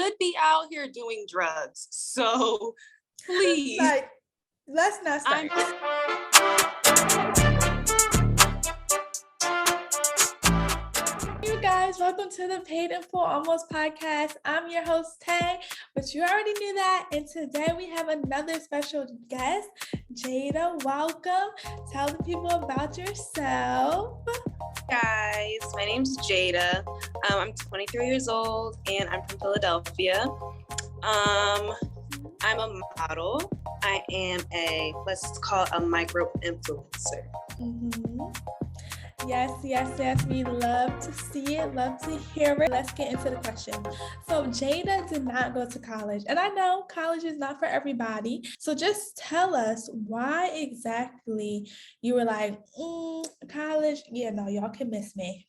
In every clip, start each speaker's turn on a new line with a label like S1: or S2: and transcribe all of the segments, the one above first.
S1: could be out here doing drugs. So please.
S2: Like, let's not start. You guys, welcome to the Paid in Full Almost podcast. I'm your host, Tay, but you already knew that. And today we have another special guest, Jada. Welcome. Tell the people about yourself.
S1: Guys, my name's Jada. I'm 23 years old and I'm from Philadelphia. I'm a model. I am let's call it a micro influencer.
S2: Mm-hmm. Yes. We love to see it, love to hear it. Let's get into the question. So Jada did not go to college. And I know college is not for everybody. So just tell us why exactly you were like, college? Yeah, no, y'all can miss me.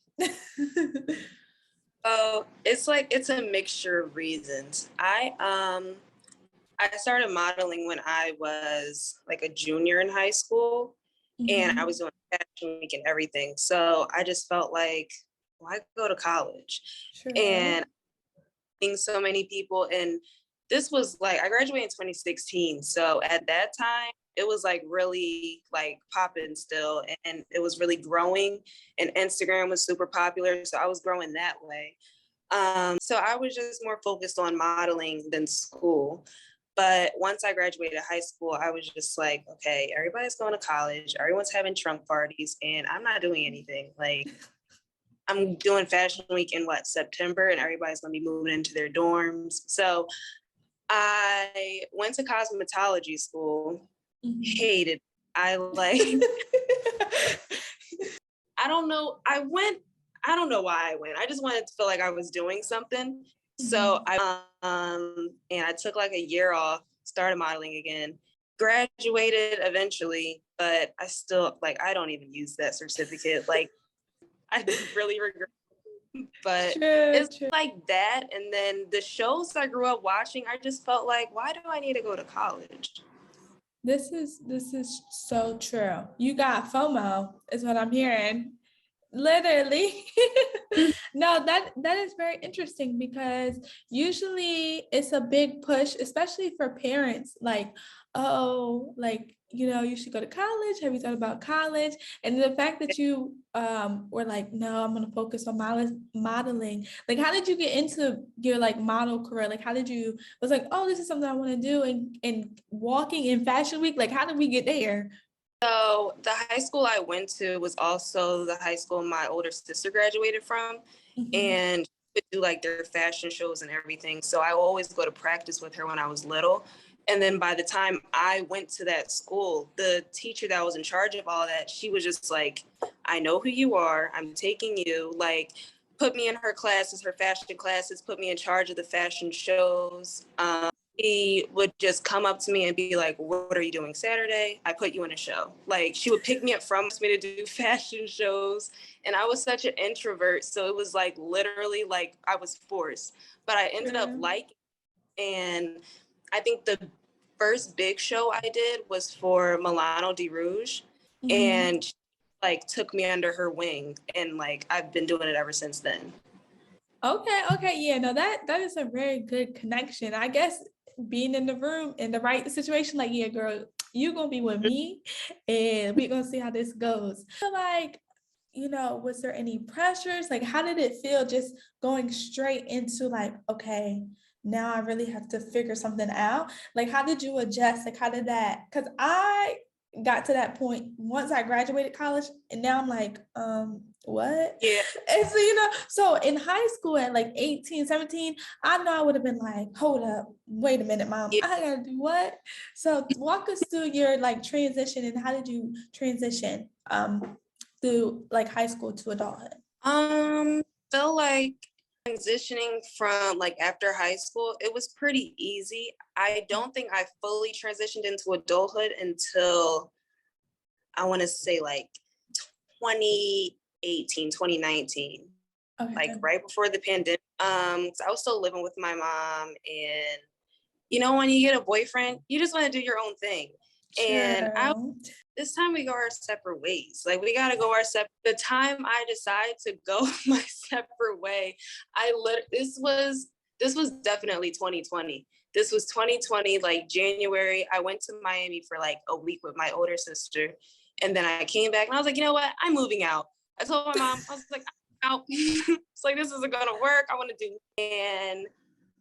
S1: Oh, it's a mixture of reasons. I started modeling when I was like a junior in high school. And I was doing fashion week and everything. So I just felt like, why go to college?
S2: Sure.
S1: And seeing so many people. And this was like, I graduated in 2016. So at that time, it was like really like popping still. And it was really growing. And Instagram was super popular. So I was growing that way. So I was just more focused on modeling than school. But once I graduated high school, I was just like, okay, everybody's going to college. Everyone's having trunk parties and I'm not doing anything. Like I'm doing fashion week in September, and everybody's going to be moving into their dorms. So I went to cosmetology school, hated it. I don't know. I don't know why I went. I just wanted to feel like I was doing something. So I took like a year off, started modeling again, graduated eventually, but I still I don't even use that certificate. Like I really regret it, but it's like that. And then the shows I grew up watching, I just felt like, why do I need to go to college?
S2: This is so true. You got FOMO is what I'm hearing. Literally. No, that is very interesting because usually it's a big push, especially for parents, like, oh, like, you should go to college. Have you thought about college? And the fact that you were like, no, I'm gonna focus on modeling. Like, how did you get into your like model career? Like, how did you was like, oh, this is something I want to do, and walking in fashion week? Like, how did we get there?
S1: So the high school I went to was also the high school my older sister graduated from, and she would do like their fashion shows and everything. So I always go to practice with her when I was little. And then by the time I went to that school, the teacher that was in charge of all that, she was just like, I know who you are. I'm taking you. Like, put me in her classes, her fashion classes, put me in charge of the fashion shows. She would just come up to me and be like, what are you doing Saturday? I put you in a show. Like, she would pick me up from me to do fashion shows. And I was such an introvert. So it was like literally like I was forced. But I ended up liking it. And I think the first big show I did was for Milano Di Rouge. And she took me under her wing. And I've been doing it ever since then.
S2: Okay. Yeah, no, that is a very good connection. I guess being in the room in the right situation, like, yeah, girl, you gonna be with me and we're gonna see how this goes. So was there any pressures? Like, how did it feel just going straight into okay, now I really have to figure something out? Like, how did you adjust? Like, how did that, because I got to that point once I graduated college, and now I'm like, what?
S1: Yeah.
S2: And so, so in high school at 18, 17, I know I would have been like, hold up, wait a minute, mom, I gotta do what? So walk us through your transition, and how did you transition through high school to adulthood?
S1: Feel like transitioning from after high school, it was pretty easy. I don't think I fully transitioned into adulthood until I want to say 2018, 2019. Okay. Right before the pandemic. So I was still living with my mom, and when you get a boyfriend, you just want to do your own thing. Sure. And this time we go our separate ways. We got to go our separate. The time I decided to go my separate way, this was This was definitely 2020. This was 2020, like January. I went to Miami for like a week with my older sister. And then I came back and I was like, you know what? I'm moving out. I told my mom, I was like, I'm out. It's like, this isn't going to work. I want to do, and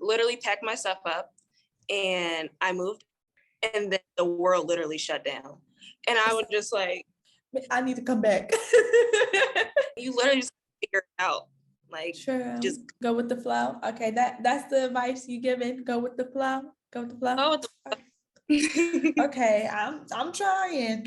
S1: literally packed my stuff up and I moved. And then the world literally shut down. And I was just like,
S2: I need to come back.
S1: you literally just figure it out. Like,
S2: Sure.
S1: just
S2: go with the flow. Okay, that's the advice you giving. Go with the flow. Go with the flow.
S1: go with the
S2: Okay, I'm trying.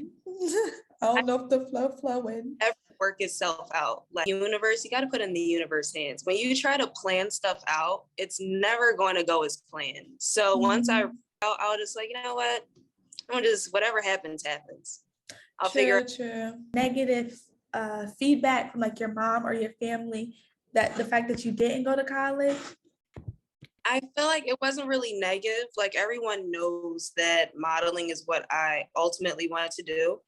S2: I don't know if the flowing.
S1: Ever work itself out. Like universe, you got to put in the universe hands. When you try to plan stuff out, it's never going to go as planned. So once I was just like, you know what? I'm just, whatever happens, happens. I'll figure it.
S2: True. Negative feedback from like your mom or your family, that the fact that you didn't go to college?
S1: I feel like it wasn't really negative. Like everyone knows that modeling is what I ultimately wanted to do.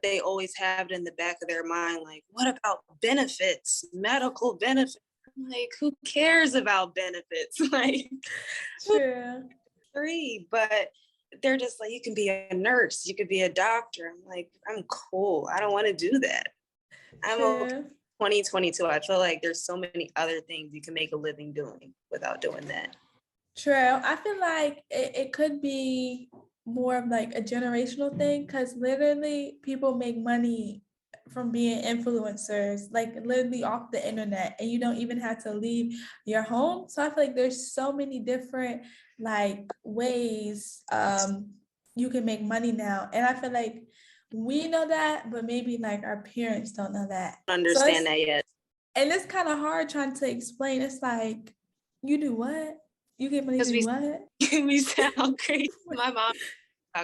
S1: They always have it in the back of their mind, like, what about benefits, medical benefits? I'm like, who cares about benefits? Like,
S2: True.
S1: Free, but they're just like, you can be a nurse, you could be a doctor. I'm like, I'm cool. I don't want to do that. I'm okay. 2022. I feel like there's so many other things you can make a living doing without doing that.
S2: True. I feel like it could be more of like a generational thing, because literally people make money from being influencers, like literally off the internet, and you don't even have to leave your home. So I feel like there's so many different like ways you can make money now. And I feel like we know that, but maybe like our parents don't know that.
S1: Understand that yet.
S2: And it's kind of hard trying to explain. It's like, you do what? You get money to do what?
S1: We sound crazy. My mom,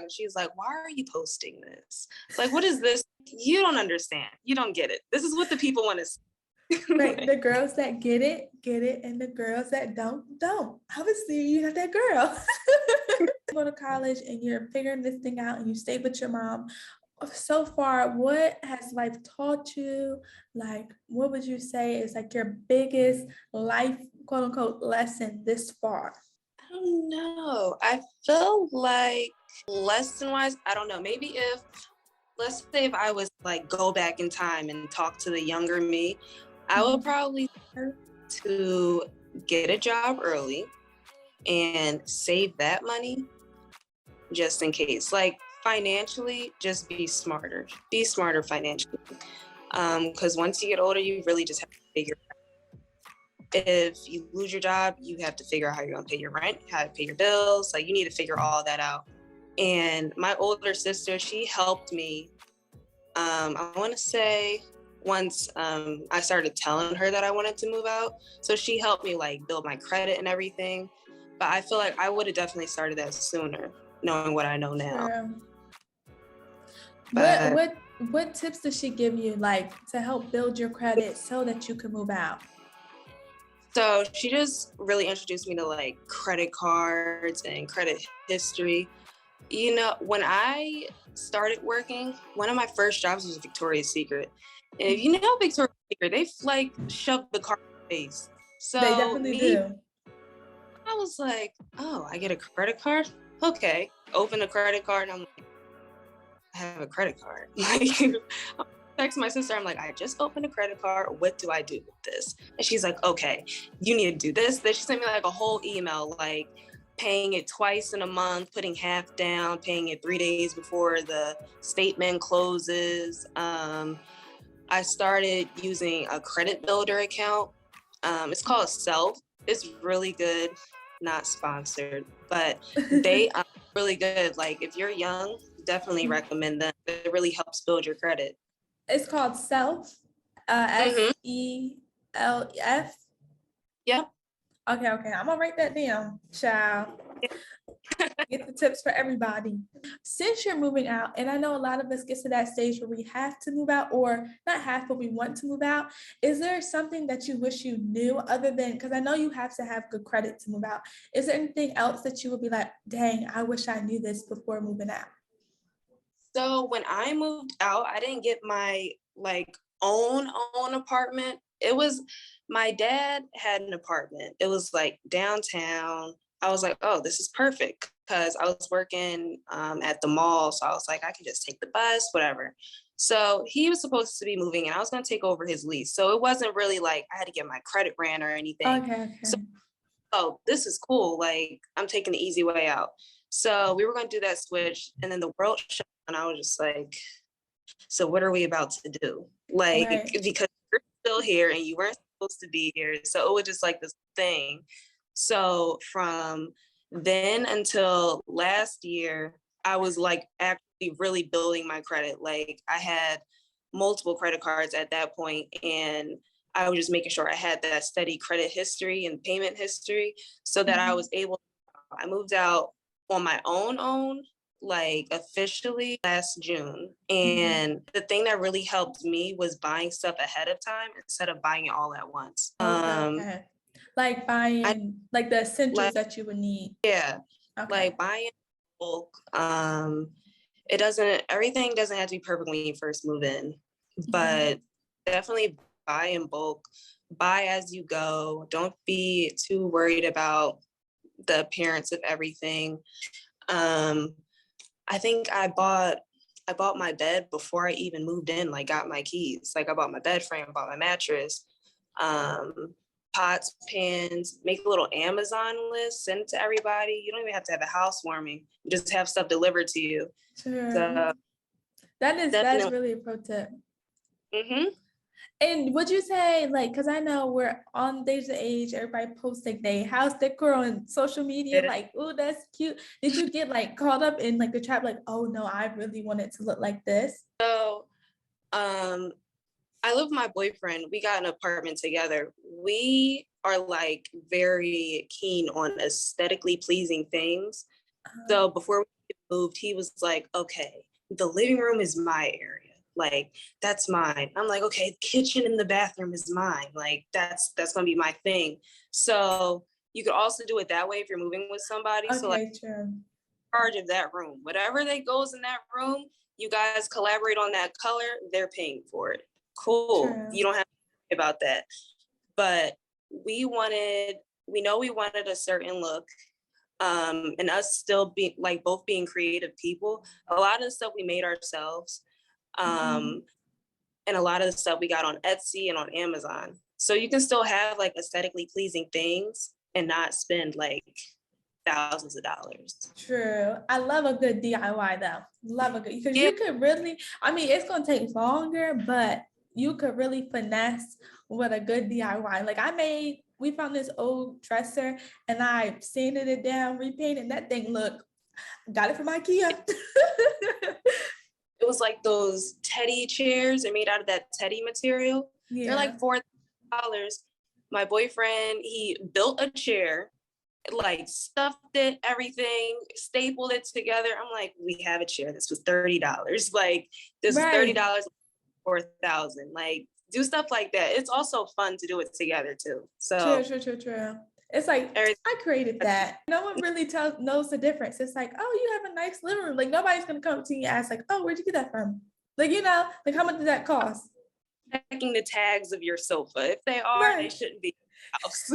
S1: she's like, why are you posting this? It's like, what is this? You don't understand. You don't get it. This is what the people want to see.
S2: Right. The girls that get it, and the girls that don't. Obviously, you're not that girl. You go to college and you're figuring this thing out and you stay with your mom. So far, what has life taught you? Like, what would you say is like your biggest life, quote unquote, lesson this far?
S1: I don't know. I feel like lesson wise, I don't know. Maybe if, let's say if I was like go back in time and talk to the younger me, I would probably to get a job early and save that money just in case. Like financially, just be smarter. Be smarter financially. Because once you get older, you really just have to figure out. If you lose your job, you have to figure out how you're going to pay your rent, how to pay your bills. Like you need to figure all that out. And my older sister, she helped me. I want to say once I started telling her that I wanted to move out. So she helped me like build my credit and everything. But I feel like I would have definitely started that sooner, knowing what I know now.
S2: Sure. What tips does she give you, like to help build your credit so that you can move out?
S1: So she just really introduced me to like credit cards and credit history. You know, when I started working, one of my first jobs was Victoria's Secret. And if you know Victoria's Secret, they like shove the card in your face. So
S2: they definitely do.
S1: I was like, oh, I get a credit card? Okay. Open a credit card. And I'm like, I have a credit card. Like, text my sister. I'm like, I just opened a credit card. What do I do with this? And she's like, okay, you need to do this. Then she sent me like a whole email, like paying it twice in a month, putting half down, paying it 3 days before the statement closes. I started using a credit builder account. It's called Self. It's really good. Not sponsored, but they are really good. Like if you're young, definitely recommend them. It really helps build your credit.
S2: It's called Self, SELF.
S1: Yep.
S2: Okay. I'm gonna write that down, child. Get the tips for everybody. Since you're moving out, and I know a lot of us get to that stage where we have to move out, or not have, but we want to move out. Is there something that you wish you knew other than, because I know you have to have good credit to move out. Is there anything else that you would be like, dang, I wish I knew this before moving out?
S1: So when I moved out, I didn't get my like own apartment. It was, my dad had an apartment. It was like downtown. I was like, oh, this is perfect because I was working at the mall. So I was like, I can just take the bus, whatever. So he was supposed to be moving and I was going to take over his lease. So it wasn't really like I had to get my credit ran or anything.
S2: Okay.
S1: So, oh, this is cool. Like, I'm taking the easy way out. So we were going to do that switch. And then the world shut down. I was just like, so what are we about to do? Like,
S2: Right.
S1: because you're still here and you weren't supposed to be here. So it was just like this thing. So from then until last year, I was like actually really building my credit. Like I had multiple credit cards at that point, and I was just making sure I had that steady credit history and payment history so that I was able, I moved out on my own, like officially last June. And the thing that really helped me was buying stuff ahead of time instead of buying it all at once.
S2: Okay. Like buying like the essentials
S1: Like,
S2: that you would need.
S1: yeah,
S2: Okay.
S1: like buying in bulk. Everything doesn't have to be perfect when you first move in, but definitely buy in bulk, buy as you go. Don't be too worried about the appearance of everything. I think I bought my bed before I even moved in, like got my keys. Like I bought my bed frame, bought my mattress, pots, pans, make a little Amazon list, send it to everybody. You don't even have to have a housewarming. You just have stuff delivered to you.
S2: Sure.
S1: So
S2: that's really a pro tip.
S1: Mm-hmm.
S2: And would you say, like, because I know we're on days of age, everybody posts like their house decor on social media, like, oh, that's cute. Did you get like caught up in like the trap, like, oh no, I really want it to look like this?
S1: So I live with my boyfriend. We got an apartment together. We are like very keen on aesthetically pleasing things. So before we moved, he was like, okay, the living room is my area. Like, that's mine. I'm like, okay, the kitchen and the bathroom is mine. Like, that's gonna be my thing. So you could also do it that way if you're moving with somebody.
S2: Okay,
S1: so like,
S2: true.
S1: Charge of that room. Whatever that goes in that room, you guys collaborate on that color, they're paying for it. Cool.
S2: True.
S1: You don't have to worry about that. But we know we wanted a certain look. And us still being like both being creative people, a lot of the stuff we made ourselves. And a lot of the stuff we got on Etsy and on Amazon. So you can still have like aesthetically pleasing things and not spend like thousands of dollars.
S2: True. I love a good DIY though. Love a good, because you could really, I mean, it's gonna take longer, but you could really finesse with a good DIY. Like we found this old dresser and I sanded it down, repainted that thing. Look, got it from IKEA.
S1: It was like those teddy chairs. They're made out of that teddy material. Yeah. They're like $4,000. My boyfriend, he built a chair, like stuffed it, everything, stapled it together. I'm like, we have a chair. This was $30. Like, this is $30 for $1,000. Like, do stuff like that. It's also fun to do it together too. So
S2: true. It's like, I created that. No one really knows the difference. It's like, oh, you have a nice living room. Like, nobody's going to come to you and ask, like, oh, where'd you get that from? Like, like, how much did that cost?
S1: Checking the tags of your sofa. If they are, they shouldn't be house.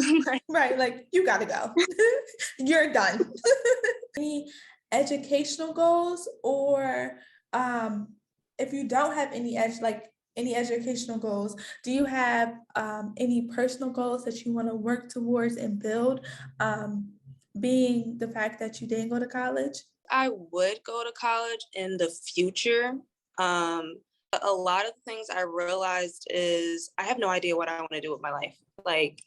S2: Right, like, you got to go. You're done. Any educational goals, or if you don't have any educational goals, do you have any personal goals that you want to work towards and build, being the fact that you didn't go to college?
S1: I would go to college in the future. A lot of the things I realized is I have no idea what I want to do with my life. Like,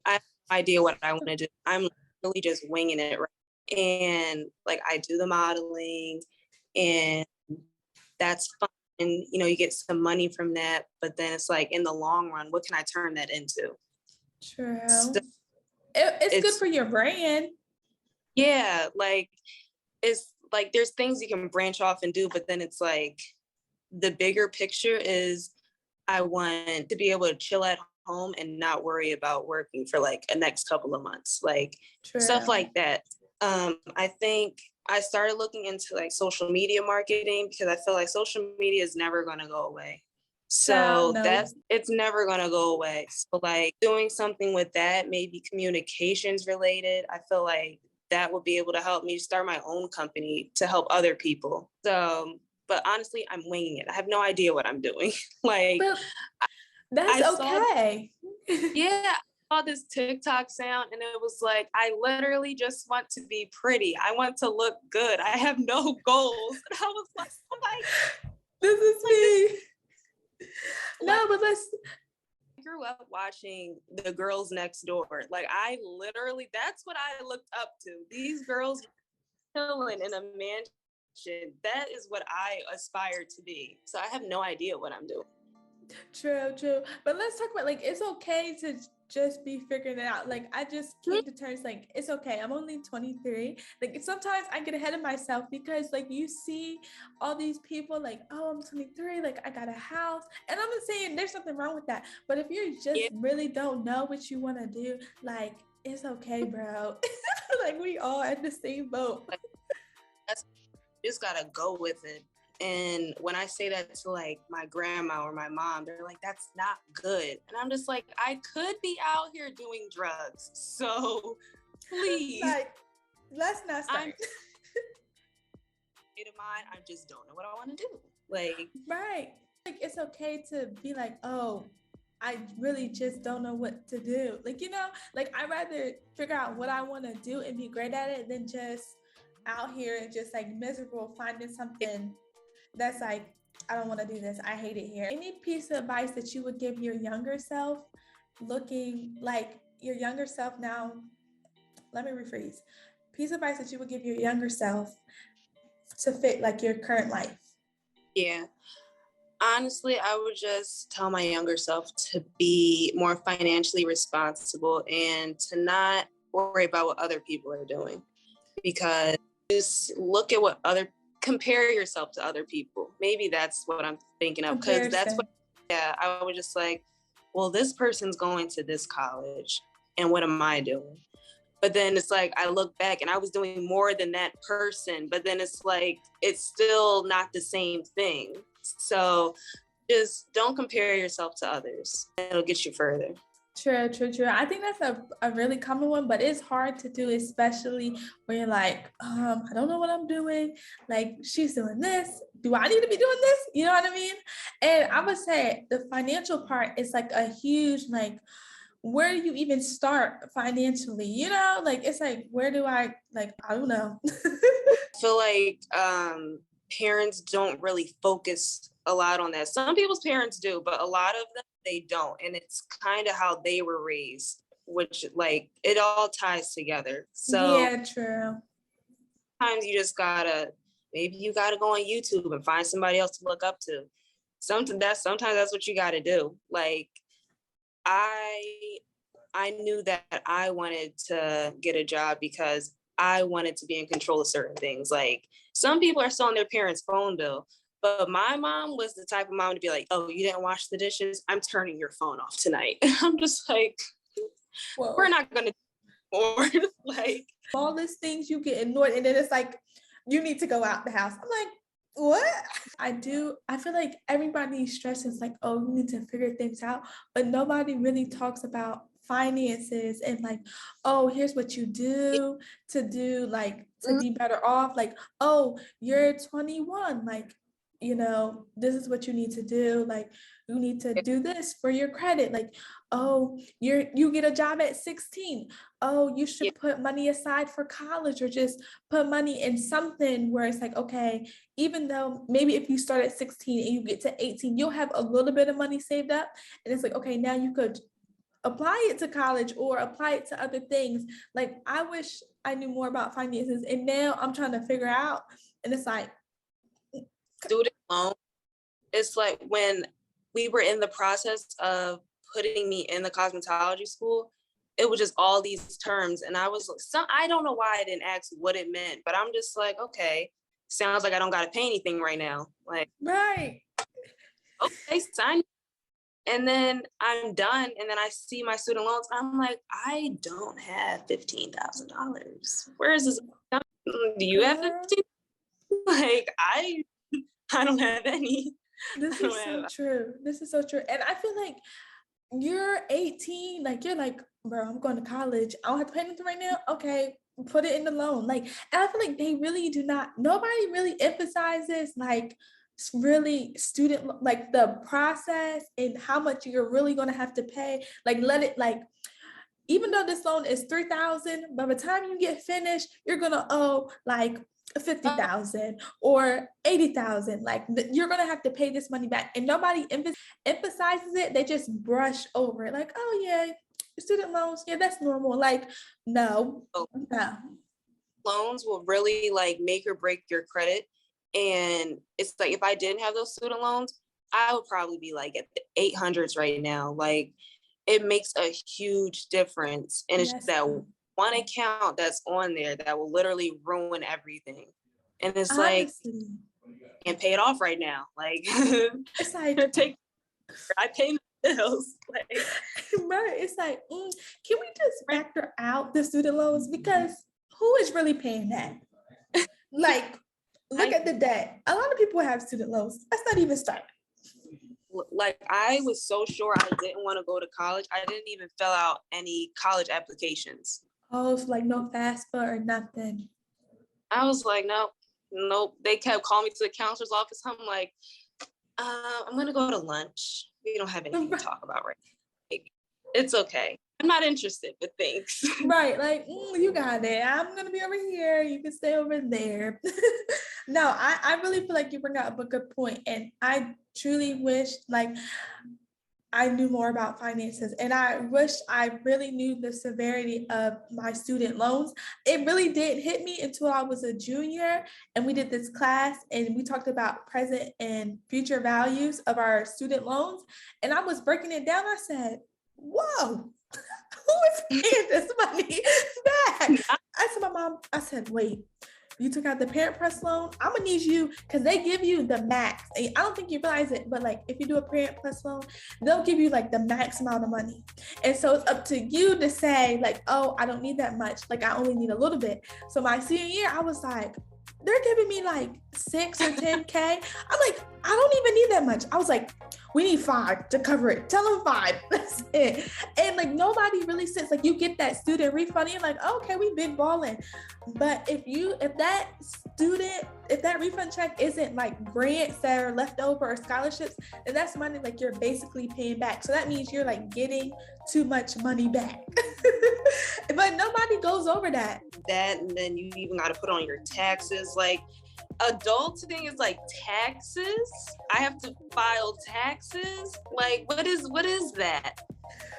S1: I have no idea what I want to do. I'm really just winging it. Right? And like, I do the modeling and that's fun. And, you get some money from that, but then it's like, in the long run, what can I turn that into?
S2: True. So it's good for your brand.
S1: Yeah. Like, it's like, there's things you can branch off and do, but then it's like, the bigger picture is I want to be able to chill at home and not worry about working for like a next couple of months, like stuff like that. I think I started looking into like social media marketing because I feel like social media is never going to go away. So
S2: no.
S1: it's never gonna go away. So like doing something with that, maybe communications related, I feel like that would be able to help me start my own company to help other people. So, but honestly, I'm winging it. I have no idea what I'm doing. Like
S2: But that's
S1: I saw,
S2: okay.
S1: yeah, I saw this TikTok sound and it was like, I literally just want to be pretty. I want to look good. I have no goals. And I was like, oh my,
S2: This is
S1: like this.
S2: me. No, but let's.
S1: I grew up watching The Girls Next Door. Like I literally, that's what I looked up to. These girls chilling in a mansion. That is what I aspire to be. So I have no idea what I'm doing.
S2: True, true. But let's talk about like it's okay to just be figuring it out. Like I just came to terms like it's okay. I'm only 23. Like sometimes I get ahead of myself because like you see all these people like, oh, I'm 23, like I got a house. And I'm not saying there's something wrong with that. But if you just really don't know what you want to do, like it's okay, bro. Like we all at the same boat.
S1: You just gotta go with it. And when I say that to like my grandma or my mom, they're like, that's not good. And I'm just like, I could be out here doing drugs. So please.
S2: Like, let's not start.
S1: I'm of mine, I just don't know what I want to do. Like,
S2: right. Like it's okay to be like, oh, I really just don't know what to do. Like, you know, like I'd rather figure out what I want to do and be great at it than just out here and just like miserable finding something that's like, I don't want to do this. I hate it here. Any piece of advice that you would give your younger self looking like your younger self now? Let me rephrase. Piece of advice that you would give your younger self to fit like your current life?
S1: Yeah. Honestly, I would just tell my younger self to be more financially responsible and to not worry about what other people are doing. Because just look at compare yourself to other people. Maybe that's what I'm thinking of. Because that's what, I was just like, well, this person's going to this college and what am I doing? But then it's like, I look back and I was doing more than that person, but then it's like, it's still not the same thing. So just don't compare yourself to others. It'll get you further.
S2: True, true, true. I think that's a really common one, but it's hard to do, especially when you're like, I don't know what I'm doing. Like, she's doing this. Do I need to be doing this? You know what I mean? And I would say the financial part is like a huge, like, where do you even start financially? You know, like, it's like, where do I don't know.
S1: I feel like parents don't really focus a lot on that. Some people's parents do, but a lot of them, they don't. And it's kind of how they were raised, which like it all ties together. So
S2: yeah, true.
S1: Sometimes you just maybe you gotta go on YouTube and find somebody else to look up to. Sometimes that's what you gotta do. Like I knew that I wanted to get a job because I wanted to be in control of certain things. Like some people are still on their parents' phone bill, but my mom was the type of mom to be like, oh, you didn't wash the dishes? I'm turning your phone off tonight. And I'm just like, whoa. We're not going to do more. Like
S2: all these things you get annoyed and then it's like, you need to go out the house. I'm like, what? I feel like everybody stresses like, oh, you need to figure things out, but nobody really talks about finances and like, oh, here's what you do to be better off. Like, oh, you're 21, like, you know, this is what you need to do. Like, you need to do this for your credit. Like, oh, you get a job at 16. Oh, you should put money aside for college or just put money in something where it's like, okay, even though maybe if you start at 16 and you get to 18, you'll have a little bit of money saved up. And it's like, okay, now you could apply it to college or apply it to other things. Like, I wish I knew more about finances. And now I'm trying to figure out. And it's like,
S1: student loan. It's like when we were in the process of putting me in the cosmetology school, it was just all these terms. And I was like, I don't know why I didn't ask what it meant, but I'm just like, okay, sounds like I don't got to pay anything right now. Like,
S2: right.
S1: Okay, sign. And then I'm done. And then I see my student loans. I'm like, I don't have $15,000. Where is this? Do you have 15? Like, I don't have any.
S2: This is so true. This is so true. And I feel like you're 18, like you're like, bro, I'm going to college. I don't have to pay anything right now. Okay, put it in the loan. Like, and I feel like they really do not, nobody really emphasizes like really student, like the process and how much you're really going to have to pay. Like, let it like, even though this loan is 3,000, by the time you get finished, you're gonna owe like 50,000 or 80,000. Like you're gonna have to pay this money back, and nobody emphasizes it. They just brush over it, like, oh yeah, student loans, yeah, that's normal. Like, no.
S1: Loans will really like make or break your credit, and it's like if I didn't have those student loans, I would probably be like at the 800s right now. Like, it makes a huge difference. And it's just that one account that's on there that will literally ruin everything. And it's like, can't pay it off right now. Like,
S2: it's like,
S1: I pay my bills. Like,
S2: right. It's like, can we just factor out the student loans? Because who is really paying that? Like, look at the debt. A lot of people have student loans. Let's not even start.
S1: Like, I was so sure I didn't want to go to college. I didn't even fill out any college applications.
S2: Oh, so like no FAFSA or nothing.
S1: I was like, nope. They kept calling me to the counselor's office. I'm like, I'm going to go to lunch. We don't have anything to talk about right now. Like, it's okay. I'm not interested, but thanks.
S2: Right. Like, you got it. I'm going to be over here. You can stay over there. No, I really feel like you bring up a good point. And I truly wish like I knew more about finances, and I wish I really knew the severity of my student loans. It really didn't hit me until I was a junior, and we did this class and we talked about present and future values of our student loans. And I was breaking it down. I said, whoa, who is paying this money back? I said, my mom, I said, wait, you took out the Parent Plus loan? I'm gonna need you, because they give you the max. I don't think you realize it, but like if you do a Parent Plus loan, they'll give you like the max amount of money. And so it's up to you to say like, oh, I don't need that much. Like I only need a little bit. So my senior year, I was like, they're giving me like 6 or 10K. I'm like, I don't even need that much. I was like, we need 5 to cover it. Tell them 5. That's it. And like nobody really sits, like you get that student refund, you're like, oh, okay, we big balling. But if that refund check isn't like grants that are left over or scholarships, then that's money like you're basically paying back. So that means you're like getting too much money back. But nobody goes over that.
S1: And then you even got to put on your taxes. Like, adulting is like taxes. I have to file taxes. Like, what is that?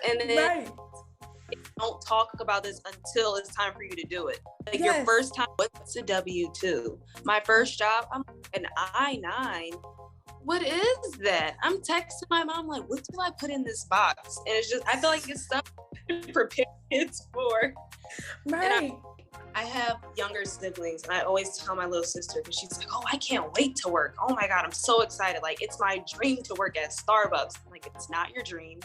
S1: And then
S2: right.
S1: Don't talk about this until it's time for you to do it. Like
S2: Yes.
S1: Your first time, what's a W-2? My first job, I'm an I-9. What is that? I'm texting my mom like, what do I put in this box? And it's just, I feel like it's stuff to prepare kids for.
S2: Right.
S1: I have younger siblings, and I always tell my little sister, because she's like, oh, I can't wait to work. Oh my God, I'm so excited. Like, it's my dream to work at Starbucks. I'm like, it's not your dream.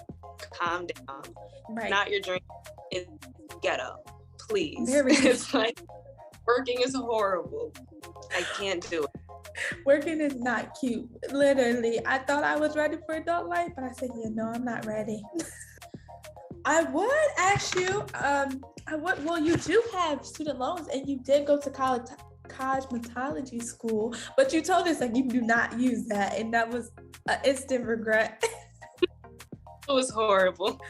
S1: Calm down.
S2: Right.
S1: Not your dream. It's ghetto. Please.
S2: Very
S1: It's like, working is horrible. I can't do it.
S2: Working is not cute. Literally, I thought I was ready for adult life, but I said, yeah, no, I'm not ready. I would ask you, well, you do have student loans and you did go to college, cosmetology school, but you told us like you do not use that, and that was an instant regret.
S1: It was horrible.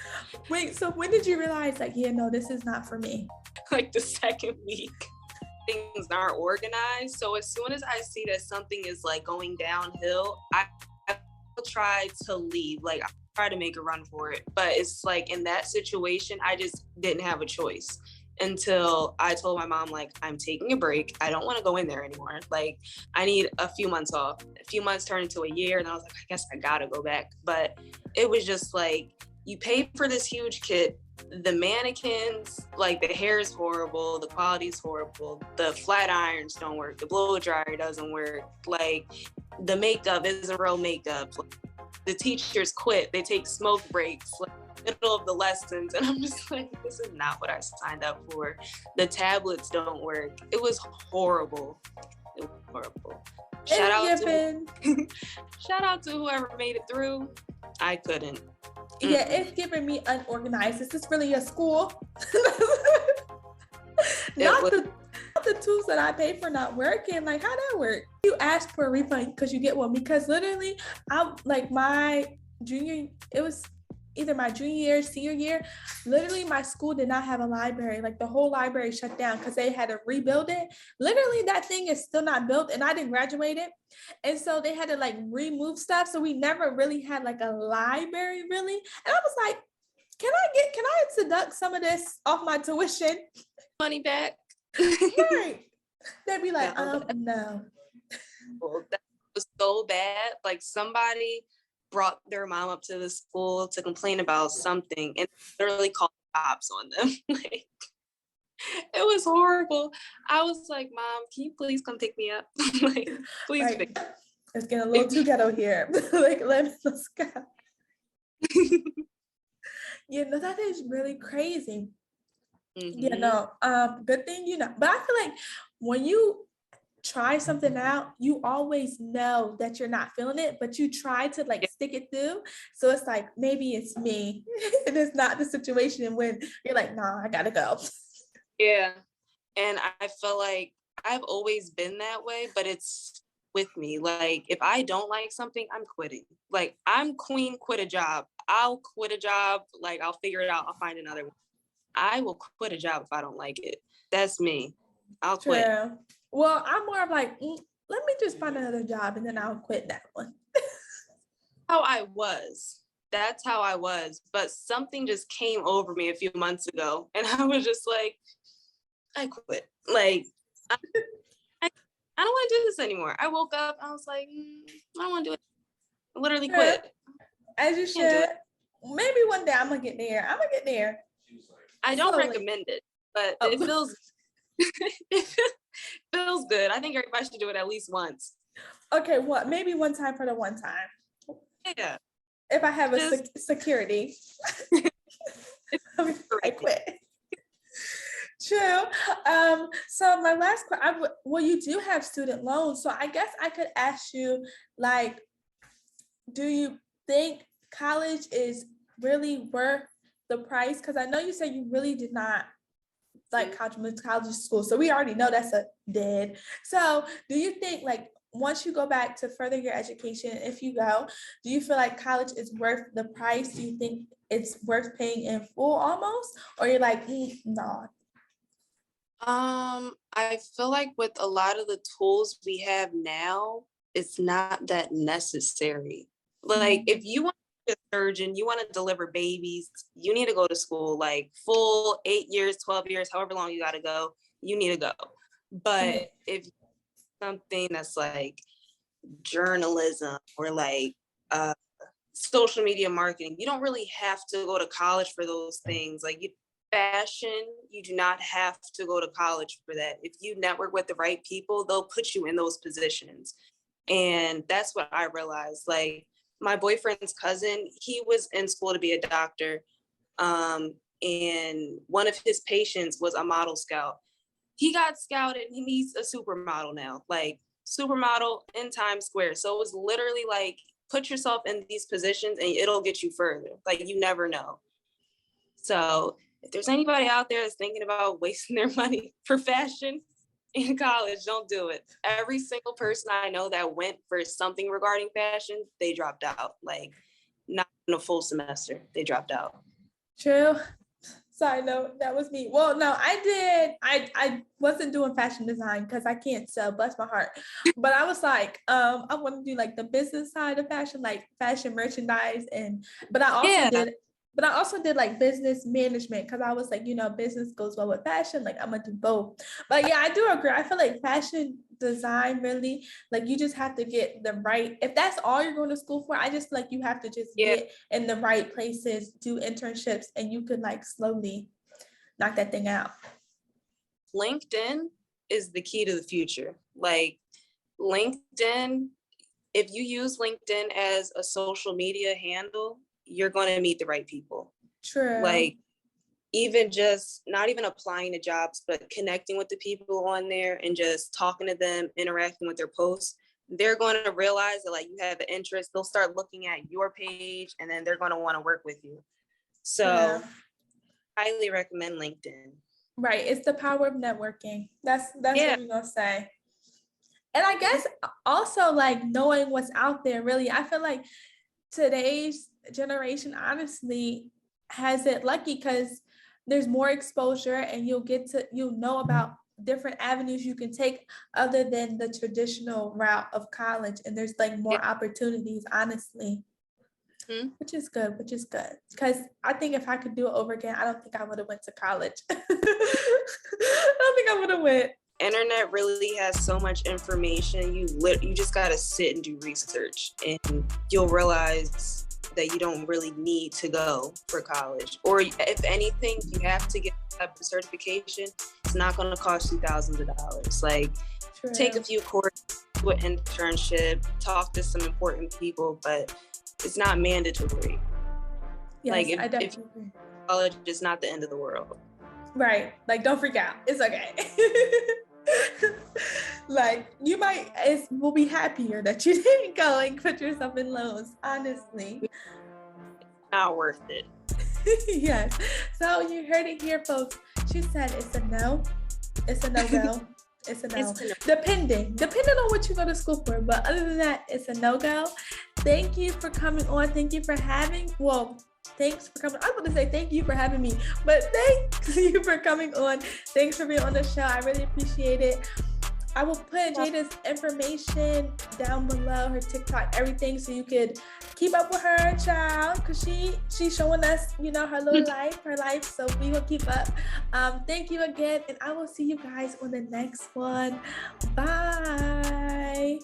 S2: Wait, so when did you realize like, yeah, no, this is not for me?
S1: Like the second week. Things aren't organized. So as soon as I see that something is like going downhill, I will try to leave. Like I try to make a run for it. But it's like in that situation, I just didn't have a choice until I told my mom, like, I'm taking a break. I don't want to go in there anymore. Like, I need a few months off. A few months turned into a year, and I was like, I guess I gotta go back. But it was just like, you pay for this huge kit. The mannequins, like the hair is horrible, the quality is horrible, the flat irons don't work, the blow dryer doesn't work, like the makeup isn't real makeup. Like, the teachers quit, they take smoke breaks like middle of the lessons, and I'm just like, this is not what I signed up for. The tablets don't work. It was horrible. It was horrible. Shout
S2: It's
S1: out
S2: giving.
S1: shout out to whoever made it through. I couldn't.
S2: Yeah, it's giving me unorganized. Is this really a school? Not the tools that I pay for not working. Like, how that work? You ask for a refund because you get one. Because literally, I'm like it was either my junior year, senior year. Literally, my school did not have a library. Like, the whole library shut down because they had to rebuild it. Literally, that thing is still not built, and I didn't graduate it. And so they had to like remove stuff. So we never really had like a library, really. And I was like, can I deduct some of this off my tuition?
S1: Money back.
S2: Right. They'd be like, no.
S1: That was so bad. Like, somebody brought their mom up to the school to complain about something and literally called cops on them. Like, it was horrible. I was like, Mom, can you please come pick me up? Like, please.
S2: Right. It's getting a little too ghetto here. Like, let's go. Yeah, no, that is really crazy.
S1: Mm-hmm.
S2: You know, good thing, you know, but I feel like when you try something out, you always know that you're not feeling it, but you try to like stick it through. So it's like, maybe it's me. And it's not the situation when you're like, nah, I gotta go.
S1: Yeah. And I feel like I've always been that way, but it's with me. Like, if I don't like something, I'm quitting. Like, I'm queen, quit a job. I'll quit a job. Like, I'll figure it out. I'll find another one. I will quit a job if I don't like it. That's me. I'll quit.
S2: Well, I'm more of like, let me just find another job and then I'll quit that one.
S1: How I was. That's how I was. But something just came over me a few months ago. And I was just like, I quit. Like, I don't want to do this anymore. I woke up. I was like, I don't want to do it. I literally quit.
S2: As you should. Maybe one day I'm going to get there.
S1: I don't recommend it, but it feels it feels good. I think everybody should do it at least once.
S2: Okay, maybe one time for the one time.
S1: Yeah.
S2: If I have a security. I quit. True. So my last question, well, you do have student loans. So I guess I could ask you, like, do you think college is really worth the price? Because I know you said you really did not like college school. So we already know that's a dead. So do you think, like, once you go back to further your education, if you go, do you feel like college is worth the price? Do you think it's worth paying in full almost? Or you're like, no.
S1: I feel like with a lot of the tools we have now, it's not that necessary. Like, if you want to be a surgeon, you want to deliver babies, you need to go to school, like full 8 years, 12 years, however long you got to go, you need to go. But if something that's like journalism or like social media marketing, you don't really have to go to college for those things. Like, fashion, you do not have to go to college for that. If you network with the right people, they'll put you in those positions. And that's what I realized. Like, my boyfriend's cousin, he was in school to be a doctor. And one of his patients was a model scout. He got scouted. He needs a supermodel now, like supermodel in Times Square. So it was literally like, put yourself in these positions and it'll get you further. Like, you never know. So if there's anybody out there that's thinking about wasting their money for fashion in college, don't do it. Every single person I know that went for something regarding fashion, they dropped out. Like, not in a full semester, they dropped out.
S2: True. Side note, that was me. Well, no, I did. I wasn't doing fashion design because I can't sew, bless my heart. But I was like, I want to do like the business side of fashion, like fashion merchandise, but I also did like business management because I was like, business goes well with fashion. Like, I'm gonna do both. But yeah, I do agree. I feel like fashion design really, like, you just have to get the right, if that's all you're going to school for, I just like you have to just get in the right places, do internships, and you could like slowly knock that thing out.
S1: LinkedIn is the key to the future. Like, LinkedIn, if you use LinkedIn as a social media handle, you're going to meet the right people.
S2: True.
S1: Like, even just not even applying to jobs, but connecting with the people on there and just talking to them, interacting with their posts, they're going to realize that like you have an interest. They'll start looking at your page, and then they're going to want to work with you. So
S2: Yeah.
S1: highly recommend LinkedIn.
S2: Right. It's the power of networking. That's
S1: Yeah.
S2: what we're gonna say. And I guess also like knowing what's out there, really. I feel like today's generation honestly has it lucky because there's more exposure and you'll know about different avenues you can take other than the traditional route of college. And there's like more opportunities, honestly. Which is good, because I think if I could do it over again, I don't think I would have went to college. I don't think I would have went.
S1: Internet really has so much information. You just got to sit and do research, and you'll realize that you don't really need to go for college. Or if anything, you have to get a certification. It's not going to cost you thousands of dollars. Like, take a few courses, do an internship, talk to some important people, but it's not mandatory.
S2: Yes,
S1: like
S2: if
S1: college is not the end of the world.
S2: Right. Like, don't freak out. It's okay. Like, we'll be happier that you didn't go and put yourself in loans, honestly.
S1: It's not worth it.
S2: Yes. So you heard it here, folks. She said it's a no. It's a no-go. It's a no. Depending on what you go to school for. But other than that, it's a no-go. Thank you for coming on. Thank you for thanks for coming. I was going to say thank you for having me, but thank you for coming on. Thanks for being on the show. I really appreciate it. I will put Jada's information down below, her TikTok, everything, so you could keep up with her, child, because she's showing us, her little life. So we will keep up. Thank you again, and I will see you guys on the next one. Bye.